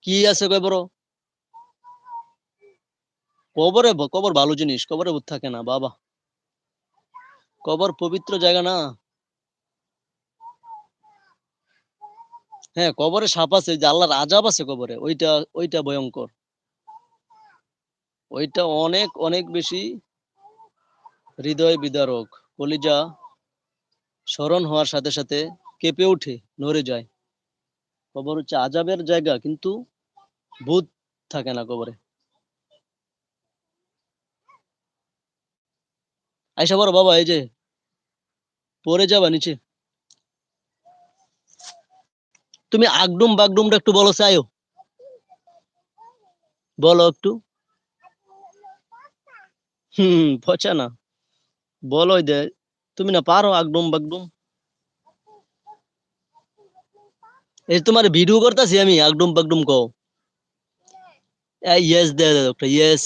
কি আছে কয় বড়? কবর ভালো জিনিস, কবরে ভূত থাকে না বাবা। কবর পবিত্র জায়গা না। হ্যাঁ, কবরে সাপ আছে, যে আল্লাহর আযাব আছে কবরে, ওইটা ভয়ঙ্কর। ওইটা অনেক অনেক বেশি হৃদয় বিদারক। কলিজা স্মরণ হওয়ার সাথে সাথে কেঁপে ওঠে, নড়ে যায়। কবর হচ্ছে আযাবের জায়গা, কিন্তু ভূত থাকে না কবরে। আইসা বড় বাবা, এই যে পড়ে যাবা নিচে। তুমি আগডুম বাগডুমটা একটু বলো চাইও, বলো একটু। পচা না, বলো দে। তুমি না পারো আগডুম বাগডুম। এই তোমার ভিডিও করতেছি আমি, আগডুম বাগডুম কও। ইয়েস দে দে একটা ইয়েস।